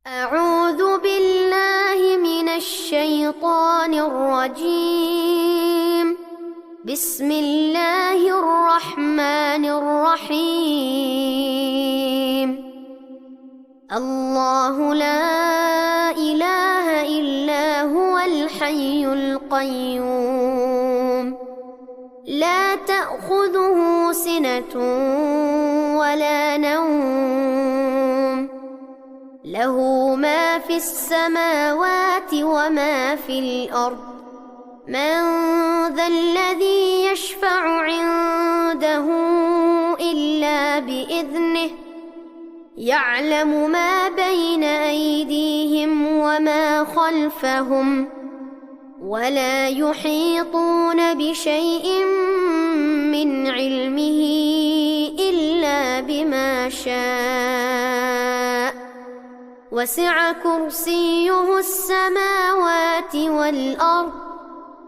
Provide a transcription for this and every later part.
أعوذ بالله من الشيطان الرجيم. بسم الله الرحمن الرحيم. الله لا إله إلا هو الحي القيوم لا تأخذه سنة ولا نوم له ما في السماوات وما في الأرض من ذا الذي يشفع عنده إلا بإذنه يعلم ما بين أيديهم وما خلفهم ولا يحيطون بشيء من علمه إلا بما شاء وسع كرسيه السماوات والأرض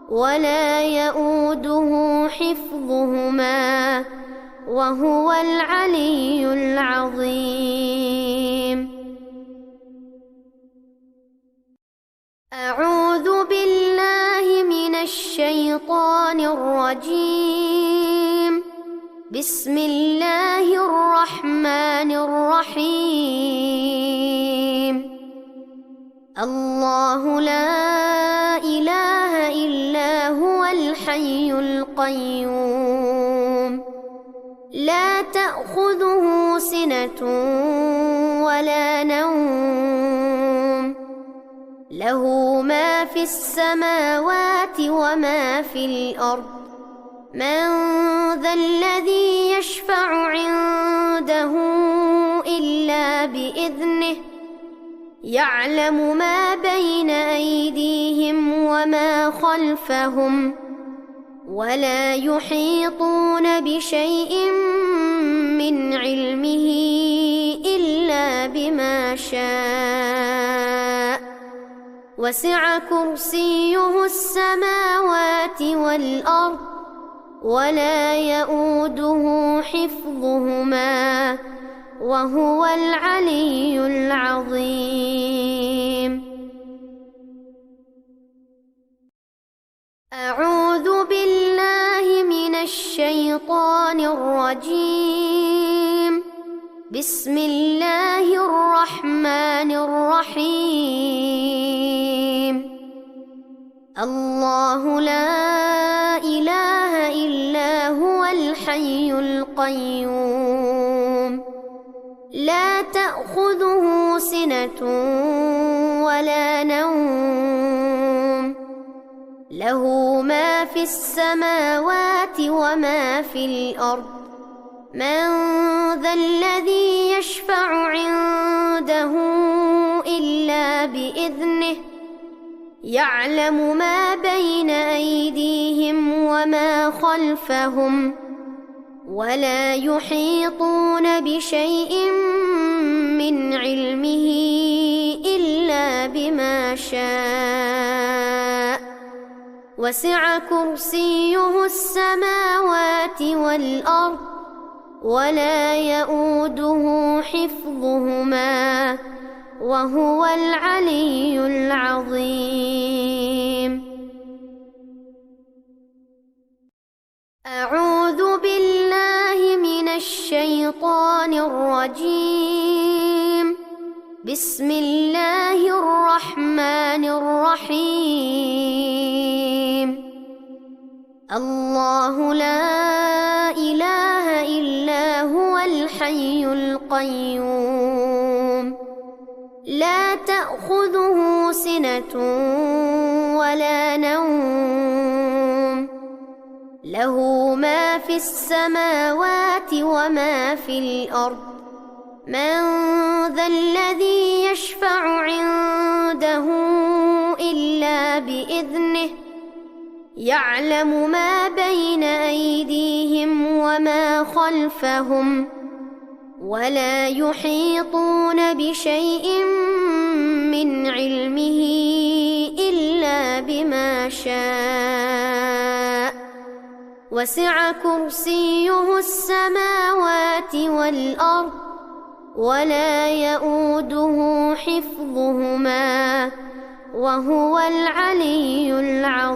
ولا يؤوده حفظهما وهو العلي العظيم. أعوذ بالله من الشيطان الرجيم. بسم الله الرحمن الرحيم. الله لا إله إلا هو الحي القيوم لا تأخذه سنة ولا نوم له ما في السماوات وما في الأرض من ذا الذي يشفع عنده إلا بإذنه يعلم ما بين أيديهم وما خلفهم ولا يحيطون بشيء من علمه إلا بما شاء وسع كرسيه السماوات والأرض ولا يؤوده حفظهما وهو العلي العظيم. أعوذ بالله من الشيطان الرجيم. بسم الله الرحمن الرحيم. الله لا إله إلا هو الحي القيوم لا تأخذه سنة ولا نوم له ما في السماوات وما في الأرض من ذا الذي يشفع عنده إلا بإذنه يعلم ما بين أيديهم وما خلفهم ولا يحيطون بشيء من علمه إلا بما شاء وسع كرسيه السماوات والأرض ولا يؤوده حفظهما وهو العلي العظيم. أعوذ بالله من الشيطان الرجيم. بسم الله الرحمن الرحيم. الله لا إله إلا هو الحي القيوم لا تأخذه سنة ولا نوم له ما في السماوات وما في الأرض من ذا الذي يشفع عنده إلا بإذنه يعلم ما بين أيديهم وما خلفهم ولا يحيطون بشيء من علمه إلا بما شاء وسع كرسيه السماوات والأرض ولا يؤوده حفظهما وهو العلي العظيم.